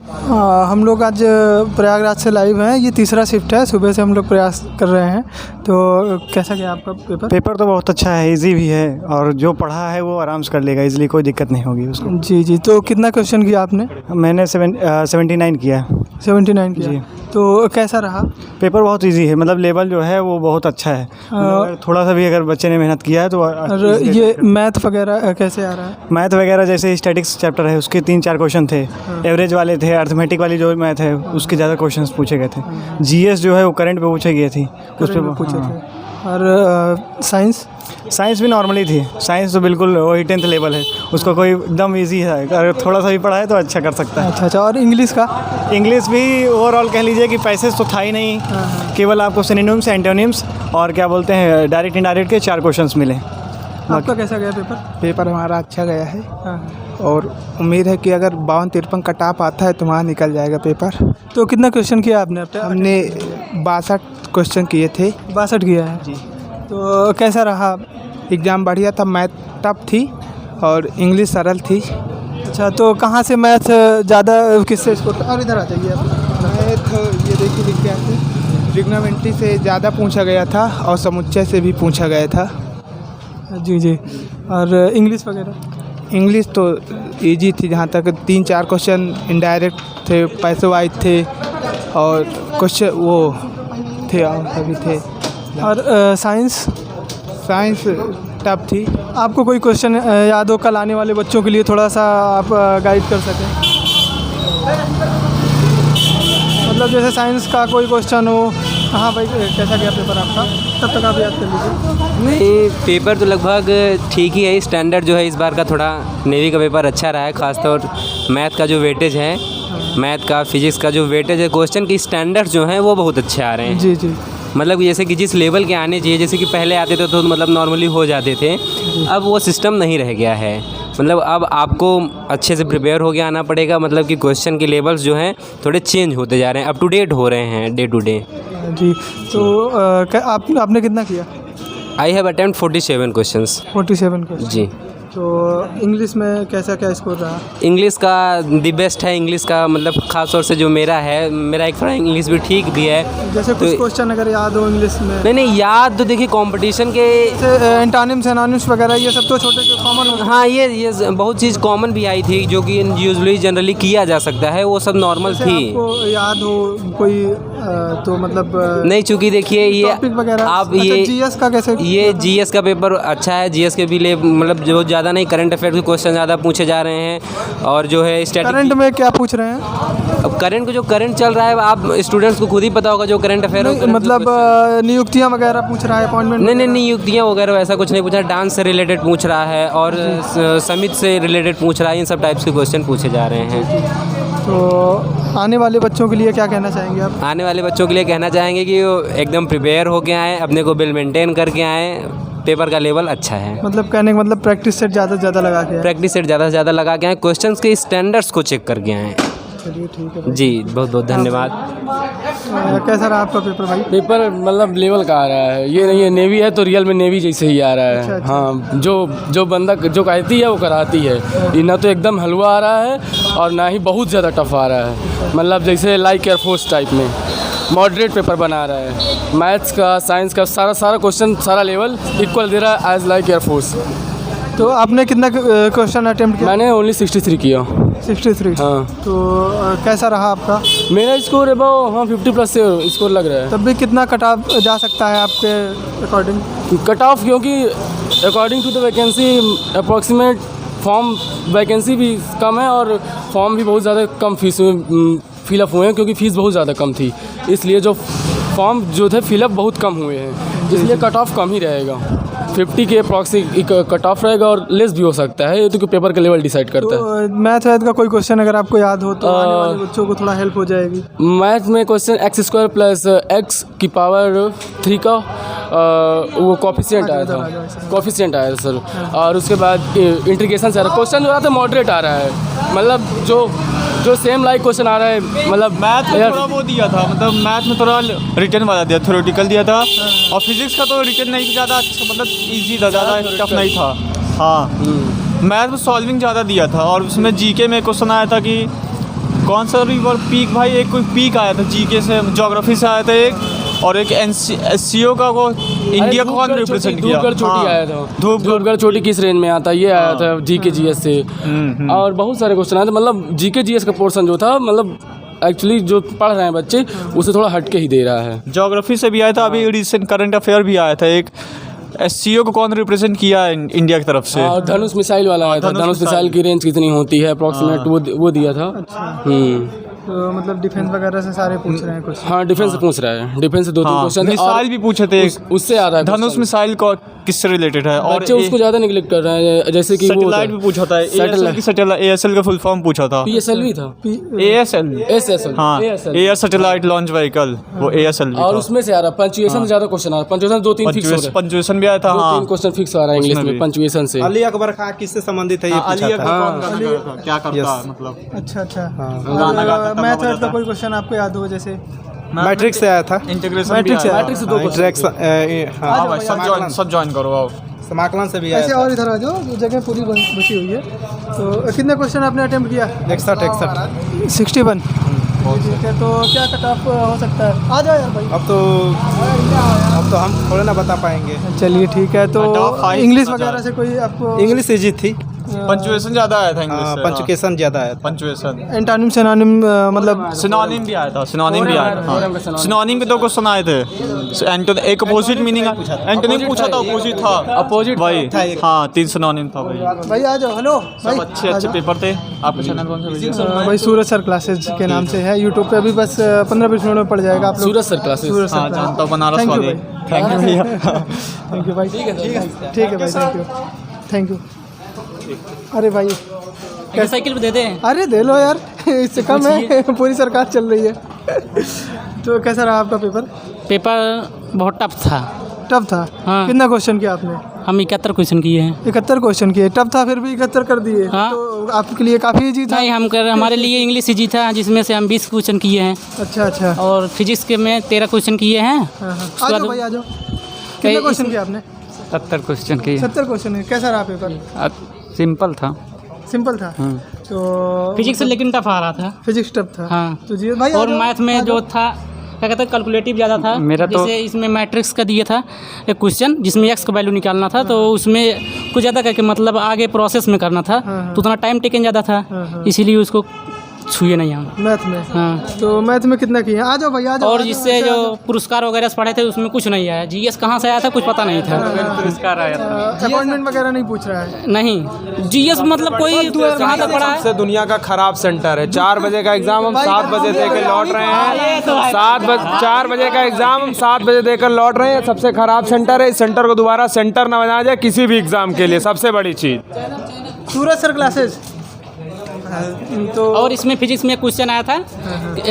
हम लोग आज प्रयागराज से लाइव हैं। ये तीसरा शिफ्ट है, सुबह से हम लोग प्रयास कर रहे हैं। तो कैसा गया आपका पेपर? पेपर तो बहुत अच्छा है, इजी भी है और जो पढ़ा है वो आराम से कर लेगा, इजीली कोई दिक्कत नहीं होगी उसको। जी जी। तो कितना क्वेश्चन किया आपने? मैंने 79 किया। 79 किया जी। तो कैसा रहा? पेपर बहुत इजी है, मतलब लेवल जो है वो बहुत अच्छा है। मतलब थोड़ा सा भी अगर बच्चे ने मेहनत किया है तो और ये मैथ वगैरह कैसे आ रहा है? मैथ वगैरह जैसे स्टैटिक्स चैप्टर है उसके 3-4 क्वेश्चन थे, एवरेज वाले थे, अर्थमेटिक वाली जो मैथ है उसके ज़्यादा क्वेश्चंस पूछे गए थे। जीएस जो है वो करंट पे पूछे गए थी, उस पर पूछे थे। और साइंस भी नॉर्मली थी। साइंस तो बिल्कुल वही 10th लेवल है, उसको कोई एकदम इजी है, अगर थोड़ा सा भी पढ़ा है तो अच्छा कर सकता है। अच्छा। और इंग्लिश का? इंग्लिश भी ओवरऑल कह लीजिए कि पैसेज तो था ही नहीं, केवल आपको सिनोनिम्स, एंटोनिम्स और क्या बोलते हैं डायरेक्ट इनडायरेक्ट के 4 क्वेश्चंस मिले। आपका कैसा गया पेपर? पेपर हमारा अच्छा गया है और उम्मीद है कि अगर 52-53 कट ऑफ आता है तो वहाँ निकल जाएगा पेपर। तो कितना क्वेश्चन किया आपने? हमने 62 क्वेश्चन किए थे। 62 किया है जी। तो कैसा रहा एग्ज़ाम? बढ़िया था, मैथ टफ थी और इंग्लिश सरल थी। अच्छा। तो कहाँ से मैथ ज़्यादा किससे स्कोर? और इधर आ जाइए आप। मैथ ये देखिए लिख के आते, ट्रिग्नोमेट्री से ज़्यादा पूछा गया था और समुच्चय से भी पूछा गया था। जी जी। और इंग्लिश वगैरह? इंग्लिश तो इजी थी, जहाँ तक 3-4 क्वेश्चन इनडायरेक्ट थे, पैसे वाइज थे और क्वेश्चन वो थे और सभी थे। और साइंस टफ थी। आपको कोई क्वेश्चन याद हो कल आने वाले बच्चों के लिए, थोड़ा सा आप गाइड कर सकें? मतलब जैसे साइंस का कोई क्वेश्चन हो। हाँ भाई, कैसा गया पेपर आपका? तब तक आप याद कर लीजिए। नहीं, पेपर तो लगभग ठीक ही है। स्टैंडर्ड जो है इस बार का थोड़ा नेवी का पेपर अच्छा रहा है, खासतौर मैथ का जो वेटेज है, मैथ का फिजिक्स का जो वेटेज है, क्वेश्चन की स्टैंडर्ड जो हैं वो बहुत अच्छे आ रहे हैं। जी जी। मतलब जैसे कि जिस लेवल के आने चाहिए, जैसे कि पहले आते थे तो मतलब नॉर्मली हो जाते थे, अब वो सिस्टम नहीं रह गया है। मतलब अब आपको अच्छे से प्रिपेयर हो के आना पड़ेगा। मतलब कि क्वेश्चन के लेवल्स जो हैं थोड़े चेंज होते जा रहे हैं, अप टू डेट हो रहे हैं डे टू डे। जी। तो आपने कितना किया? I have attempt 47 questions. 47 question जी। तो इंग्लिश में कैसा क्या स्कोर रहा? इंग्लिश का दी बेस्ट है। इंग्लिश का मतलब ख़ास तौर से जो मेरा एक थोड़ा इंग्लिश भी ठीक भी है। जैसे कुछ क्वेश्चन अगर याद हो इंग्लिश में? नहीं याद तो देखिए कंपटीशन के एंटोनिम्स एनोनिम्स वगैरह ये सब तो छोटे जो कॉमन होते हैं। हाँ, ये बहुत चीज़ कॉमन भी आई थी जो कि यूजुअली जनरली किया जा सकता है, वो सब नॉर्मल थी। आपको याद हो कोई तो मतलब नहीं, चूँकि देखिए ये टॉपिक वगैरह आप ये जीएस का कैसे? ये जीएस का पेपर अच्छा है। जीएस के भी लिए मतलब जो ज़्यादा नहीं, करंट अफेयर के क्वेश्चन ज़्यादा पूछे जा रहे हैं। और जो है करंट में क्या पूछ रहे हैं? अब करंट चल रहा है, आप स्टूडेंट्स को खुद ही पता होगा जो करंट अफेयर मतलब नियुक्तियां वगैरह पूछ रहा है, अपॉइंटमेंट? नहीं, नियुक्तियां वगैरह ऐसा कुछ नहीं पूछा। डांस से रिलेटेड पूछ रहा है और समिति से रिलेटेड पूछ रहा है। इन सब टाइप्स के क्वेश्चन पूछे जा रहे हैं। तो आने वाले बच्चों के लिए क्या कहना चाहेंगे आप? आने वाले बच्चों के लिए कहना चाहेंगे कि वो एकदम प्रिपेयर होके आएँ, अपने को बिल मेंटेन करके आएँ। पेपर का लेवल अच्छा है। मतलब कहने का मतलब प्रैक्टिस सेट ज़्यादा से ज़्यादा लगा के आएँ, क्वेश्चंस के स्टैंडर्ड्स को चेक करके आएँ। चलिए ठीक है जी, बहुत बहुत धन्यवाद। कैसा रहा आपका पेपर भाई? पेपर मतलब लेवल का आ रहा है, ये नहीं है नेवी है तो रियल में नेवी जैसे ही आ रहा है। अच्छा। हाँ, जो बंदा जो कहती है वो कराती है। ये ना तो एकदम हलवा आ रहा है और ना ही बहुत ज़्यादा टफ आ रहा है। मतलब जैसे लाइक एयरफोर्स टाइप में मॉडरेट पेपर बना रहा है। मैथ्स का, साइंस का सारा क्वेश्चन, सारा लेवल इक्वल दे रहा है एज लाइक एयरफोर्स। तो आपने कितना क्वेश्चन अटेम्प्ट किया? मैंने ओनली 63 किया। 63? हाँ। तो कैसा रहा आपका? मेरा स्कोर अबाउ 50+ से स्कोर लग रहा है। तब भी कितना कट ऑफ जा सकता है आपके अकॉर्डिंग? कट ऑफ क्योंकि according to the vacancy approximate form vacancy भी कम है और फॉर्म भी बहुत ज़्यादा कम फीस में फिलअप हुए हैं, क्योंकि फ़ीस बहुत ज़्यादा कम थी, इसलिए जो फॉर्म जो थे फिलअप बहुत कम हुए हैं, इसलिए कट ऑफ कम ही रहेगा। 50 के अप्रॉक्सी कट ऑफ रहेगा और लेस भी हो सकता है, ये तो पेपर का लेवल डिसाइड करता है। मैथ का कोई क्वेश्चन अगर आपको याद हो तो आने वाले बच्चों को थोड़ा हेल्प हो जाएगी। मैथ में क्वेश्चन x² प्लस x की पावर 3 का वो कॉफिशिएंट आया था सर। और उसके बाद इंटीग्रेशन से क्वेश्चन जो रहा था मॉडरेट आ रहा है, मतलब जो सेम लाइक क्वेश्चन आ रहा है। मतलब मैथ में थोड़ा वो दिया था, मतलब मैथ में थोड़ा रिटर्न वाला दिया, थ्योरेटिकल दिया था। और फिजिक्स का तो रिटर्न नहीं ज़्यादा अच्छा, मतलब इजी था, ज़्यादा टफ नहीं था। हाँ, मैथ में सॉल्विंग ज़्यादा दिया था और उसमें जीके में क्वेश्चन आया था कि कौन सा रिवर पीक भाई, एक कोई पीक आया था जीके से, ज्योग्राफी से आया था एक, और एक एससीओ का वो इंडिया को कौन रिप्रेजेंट किया? धूपगढ़ चोटी आया था। धूपगढ़ चोटी किस रेंज में आता, ये आया था जीके जीएस से। और बहुत सारे क्वेश्चन आए थे, मतलब जीके जीएस का पोर्शन जो था, मतलब एक्चुअली जो पढ़ रहे हैं बच्चे उससे थोड़ा हट के ही दे रहा है। ज्योग्राफी से भी आया था, अभी रिसेंट करंट अफेयर भी आया था एक, एससीओ को कौन रिप्रेजेंट किया है इंडिया की तरफ से। और धनुष मिसाइल वाला आया था, धनुष मिसाइल की रेंज कितनी होती है अप्रॉक्सीमेट, वो दिया था। तो मतलब डिफेंस वगैरह से सारे पूछ रहे हैं कुछ? हाँ, डिफेंस से पूछ रहा है, डिफेंस से 2-3 क्वेश्चन। मिसाइल भी पूछे थे, उससे आ रहा है धनुष मिसाइल को किससे रिलेटेड है, और बच्चे उसको ज़्यादा निगलेक्ट कर रहे हैं। जैसे कि सैटेलाइट भी पूछा था, एएसएल का फुल फॉर्म पूछा था, PSL भी था, एएसएल, हाँ, एयर सैटेलाइट लॉन्च व्हीकल, वो एएसएल। और उसमें से आ रहा है पंचुएशन से ज़्यादा क्वेश्चन आ रहा है, पंचुएशन 2-3 फिक्स हो रहे हैं, पंचुएशन भी आया था, 2-3 क्वेश्चन फिक्स आ रहा है इंग्लिश में पंचुएशन से। अली अकबर खां किससे संबंधित है ये पूछा था। क्या करता है मतलब। अच्छा। मैथ का कोई क्वेश्चन आपको याद हो? जैसे मैट्रिक्स से आया था, इंटीग्रेशन मैट्रिक्स से 2 हाँ भाई, सब ज्वाइन करो आओ। समाकलन से भी आया ऐसे था। और इधर आ जाओ, जगह पूरी बची हुई है। तो कितने क्वेश्चन आपने अटेम्प्ट किया? 61 61। ठीक है, तो क्या कट ऑफ हो सकता है? आ जाओ यार भाई। अब तो हम थोड़े ना बता पाएंगे। चलिए ठीक है, तो इंग्लिश वगैरह से कोई आपको? इंग्लिश इजी थी, पंचुएशन ज्यादा आया था इंग्लिश से। पंचुएशन ज़्यादा आया था। पंचुएशन, एंटोनिम सिनोनिम, मतलब सिनोनिम भी आया था, सिनोनिम भी आया था। सिनोनिम के 2 क्वेश्चन आए थे। एक अपोजिट मीनिंग, एंटोनिम पूछा था, अपोजिट था, अपोजिट भाई हाँ, 3 सिनोनिम था भाई। भाई आ जाओ। हेलो भाई, सब अच्छे पेपर थे। आपका चैनल कौन सा भैया? भाई सूरज सर क्लासेज के नाम से है, यूट्यूब पे अभी बस 15-20 मिनट में पड़ जाएगा आप लोग। सूरज सर क्लासेस, सूरज सर हाँ, क्लासेज। जानता हूँ, बनारस Thank you वाले। भाई। थैंक यू भैया। थैंक यू भाई। ठीक है भाई, थैंक यू। अरे भाई साइकिल भी दे दें? अरे दे लो यार, इससे कम है, पूरी सरकार चल रही है। तो कैसा रहा आपका पेपर? पेपर बहुत टफ था। टफ था? हाँ। कितना क्वेश्चन किया आपने? हम 71 क्वेश्चन किए हैं। 71 क्वेश्चन किए। टफ था फिर भी 71 कर दिए? हाँ। तो आपके लिए काफ़ी इजी था? नहीं, हमारे लिए इंग्लिश इजी था, जिसमें से हम 20 क्वेश्चन किए हैं। अच्छा। और फिजिक्स के में 13 क्वेश्चन किए हैं। हाँ। आ जाओ भाई, आ जाओ। कितने क्वेश्चन किए आपने? 70 क्वेश्चन किए। 70 क्वेश्चन है। कैसा रहा पेपर? सिंपल था। सिंपल था? तो फिजिक्स लेकिन टफ आ रहा था। फिजिक्स टफ था? हाँ। तो जी भाई, और मैथ में जो था, क्या कहते हैं, कैलकुलेटिव ज़्यादा था। मेरा तो जैसे इसमें मैट्रिक्स का दिया था एक क्वेश्चन, जिसमें एक्स का वैल्यू निकालना था, तो उसमें कुछ ज़्यादा करके मतलब आगे प्रोसेस में करना था, तो उतना टाइम टेकन ज़्यादा था, इसीलिए उसको छुए नहीं हम मैथ में। हाँ। तो मैथ में कितना किए? आ जाओ भाई, आ जाओ। और जिससे जो पुरस्कार वगैरह से पढ़े थे उसमें कुछ नहीं आया। जीएस कहाँ से आया था कुछ पता नहीं था। पुरस्कार आया था, अपॉइंटमेंट वगैरह नहीं पूछ रहा है? नहीं, जीएस मतलब कोई कहाँ तक पढ़ा है। सबसे दुनिया का खराब सेंटर है। 4 बजे का एग्जाम हम 7 बजे देकर लौट रहे हैं। 4 बजे का एग्जाम हम 7 बजे देकर लौट रहे हैं। सबसे खराब सेंटर है। इस सेंटर को दोबारा सेंटर न बनाया जाए किसी भी एग्जाम के लिए, सबसे बड़ी चीज़। सूरज सर क्लासेस। तो और इसमें फिजिक्स में क्वेश्चन आया था,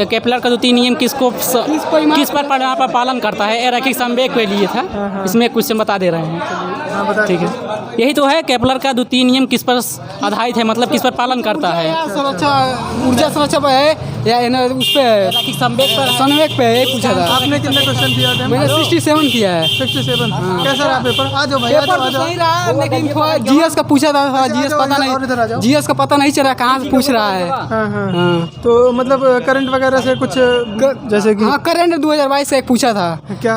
केपलर का जो 3 नियम किस पर पालन करता है, रैखिक संवेग के लिए था। इसमें क्वेश्चन बता दे रहे हैं। ठीक है, यही तो है, केपलर का जो 3 नियम किस पर आधारित है, मतलब किस पर पालन करता है। ऊर्जा सुरक्षा पर है या उस पे है, रैखिक संवेग पर है। संवेग पे है, पूछा था। आपने कितने क्वेश्चन किया था? मैंने 67 किया है। 67। कैसा रहा पेपर? आ जाओ भाई, आ जाओ, आ जाओ। सही रहा, लेकिन जीएस का पूछा था, जीएस पता नहीं, जीएस का पता नहीं चला कहाँ से पूछ रहा है। हाँ। तो मतलब करंट वगैरह से कुछ, जैसे कि हाँ, करंट 2022 से एक पूछा था। क्या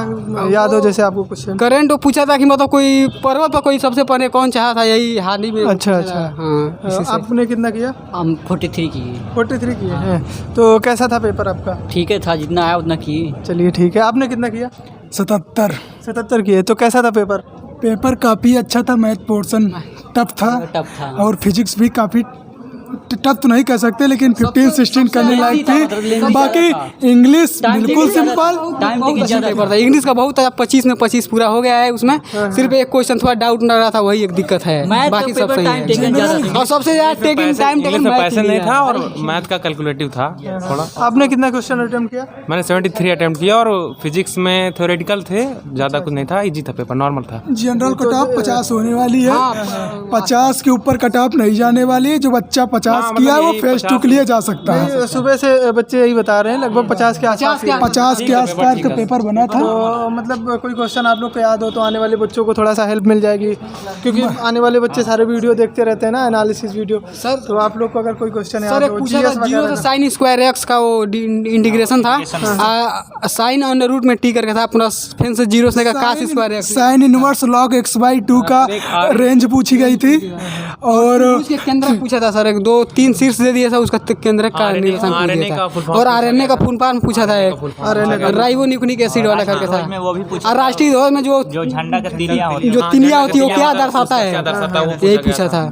याद हो जैसे आपको क्वेश्चन? करंट पूछा था कि मतलब कोई पर्वत पर कोई सबसे पहले कौन चाहा था, यही हाल ही में। अच्छा। हाँ। आपने कितना किया? हम 43 किए। 43 किए हैं। तो कैसा था पेपर आपका? ठीक है था, जितना आया उतना किए। चलिए ठीक है। आपने कितना किया? 77 किए। तो कैसा था पेपर? पेपर काफ़ी अच्छा था। मैथ पोर्शन टफ था और फिजिक्स भी काफ़ी टफ तो नहीं कह सकते, लेकिन 15-16 करने लायक थी। बाकी इंग्लिश बिल्कुल सिंपल। पेपर था इंग्लिश का बहुत, 25 में 25 पूरा हो गया है। उसमें सिर्फ एक क्वेश्चन थोड़ा डाउट न रहा था, वही एक दिक्कत है। बाकी सब सही है। और सबसे ज़्यादा टाइम टेकन पैसे नहीं था और मैथ का कैलकुलेटिव था थोड़ा। आपने कितना क्वेश्चन अटेम्प्ट किया? मैंने 73 अटेम्प्ट किया और फिजिक्स में थ्योरेटिकल थे, ज़्यादा कुछ नहीं था, इजी था पेपर, नॉर्मल था। जनरल कट ऑफ 50 होने वाली है। 50 के ऊपर कट ऑफ नहीं जाने वाली है। जो बच्चा 50 पास किया है वो फेज 2 के लिए जा सकता है। नहीं, सुबह से बच्चे यही बता रहे हैं लगभग 50 के आसपास 50 के आसपास का पेपर बना था। तो मतलब कोई क्वेश्चन आप लोग को याद हो तो आने वाले बच्चों को थोड़ा सा हेल्प मिल जाएगी, क्योंकि आने वाले बच्चे सारे वीडियो देखते रहते हैं ना, एनालिसिस वीडियो। सर तो आप लोग को अगर कोई क्वेश्चन सर याद एक हो, पूछा GS था जीरो वगैरह से साइन स्क्वायर एक्स का वो इंटीग्रेशन था, साइन अंडर रूट में टी करके था, अपना फिर से जीरो से का square x, sine inverse log x/2 का रेंज पूछी गई थी। और उसके केंद्र पूछा था सर, एक 2-3 शीर्ष दे दिया था, उसका केंद्र का निरूपण पूछ दिया था। और आरएनए का फुल फॉर्म पूछा था, एक राइबोन्यूक्लिक एसिड वाला करके था। और राष्ट्रीय ध्वज में जो झंडा का तिलिया होती है वो क्या दर्शाता है, यही पूछा था।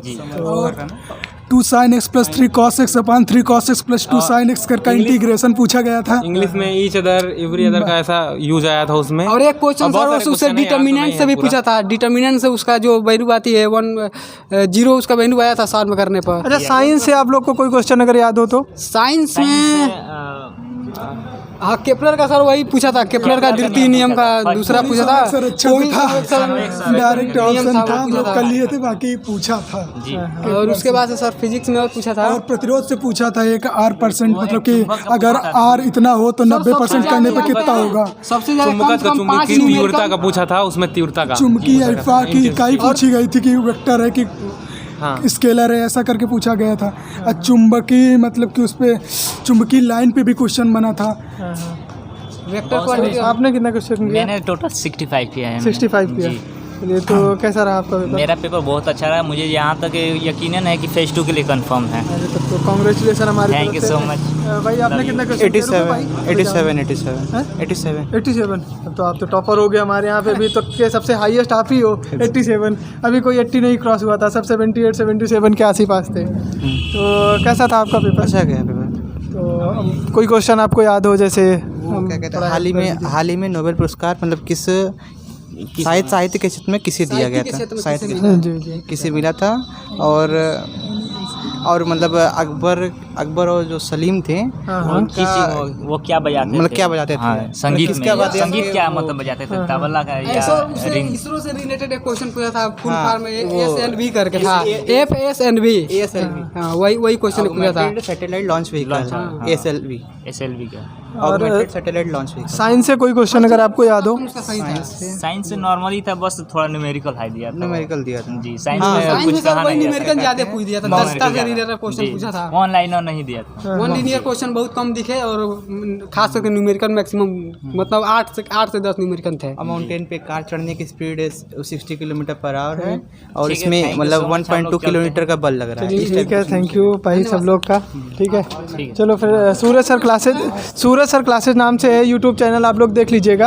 2 sin x + 3 cos x / 3 cos x + 2 sin x का इंटीग्रेशन पूछा गया था। इंग्लिश में ईच अदर एवरी अदर का ऐसा यूज आया था उसमें। और एक क्वेश्चन सर उससे डिटर्मिनेंट से भी पूछा था, डिटर्मिनेंट से उसका जो वैल्यू आती है 1-0 उसका वैल्यू आया था सॉल्व करने पर। अच्छा, साइंस से आप लोग को कोई क्वेश्चन अगर याद हो तो? साइंस में हाँ केपलर का सर वही पूछा था, केपलर का द्वितीय नियम का दूसरा पूछा था। सर अच्छा था, डायरेक्ट ऑप्शन था, हम लोग कर लिए थे, बाकी पूछा था। और उसके बाद से सर फिजिक्स में और पूछा था, और प्रतिरोध से पूछा था एक R%, मतलब कि अगर R इतना हो तो 90% करने पर कितना होगा। सबसे ज्यादा चुंबकीय तीव्रता का पूछा था, उसमें तीव्रता का चुंबकीय अल्फा की इकाई पूछी गई थी कि वेक्टर है कि स्केलर है, ऐसा करके पूछा गया था। और चुंबकीय मतलब कि उस पे चुंबकीय लाइन पे भी क्वेश्चन बना था। वेक्टर क्वांटिटी आपने कितना क्वेश्चन किया? मैंने टोटल 65 किया है। 65 किया। चलिए, तो कैसा रहा आपका पेपर? मेरा पेपर बहुत अच्छा रहा, मुझे यहाँ तक यकीनन है कि फेज 2 के लिए कंफर्म है। अरे तब तो कांग्रेचुलेसन हमारी थैंक यू सो मच। भाई आपने कितना क्वेश्चन? 87। तब तो आप तो टॉपर हो गए हमारे यहाँ पे भी तो के सबसे हाईएस्ट आप ही हो। 87 अभी कोई 80 नहीं क्रॉस हुआ था, सब 78-77 के आस ही पास थे। तो कैसा था आपका पेपर? अच्छा गया पेपर। तो कोई क्वेश्चन आपको याद हो, जैसे क्या कहते हैं, हाल ही में नोबेल पुरस्कार मतलब किस साहित्य के क्षेत्र में किसे दिया गया था, साहित्य के किसे मिला था। और मतलब अकबर और जो सलीम थे वो क्या बजाते थे? मतलब क्या बजाते थे? हाँ, संगीत क्या मतलब बजाते थे? तबला का या रिंग? इसरो से रिलेटेड एक क्वेश्चन पूछा था, फुल फॉर्म SLV करके था, FSNV। हाँ वही क्वेश्चन पूछा था। सैटेलाइट लॉन्च व्हीकल SLV का। और सैटेलाइट लॉन्च व्हीकल। साइंस से कोई क्वेश्चन अगर आपको याद हो? साइंस से नॉर्मली था, बस थोड़ा न्यूमेरिकल हाई दिया था। न्यूमेरिकल दिया था जी। साइंस में कुछ कहा नहीं, न्यूमेरिकल ज्यादा पूछ दिया था, 10 से रिलेटेड क्वेश्चन पूछा था। वन लाइनर नहीं दिया था। वन लीनियर क्वेश्चन बहुत कम दिखे, और खास करके न्यूमेरिकल मैक्सिमम मतलब 8 से 10 न्यूमेरिकल थे। माउंटेन पे कार चढ़ने की स्पीड 60 किलोमीटर/आवर है, और इसमें मतलब 1.2 किलोमीटर का बल लग रहा है। ठीक है, थैंक यू भाई सब लोग का। ठीक है, चलो फिर सूरज सर क्लासेज नाम से है यूट्यूब चैनल, आप लोग देख लीजिएगा।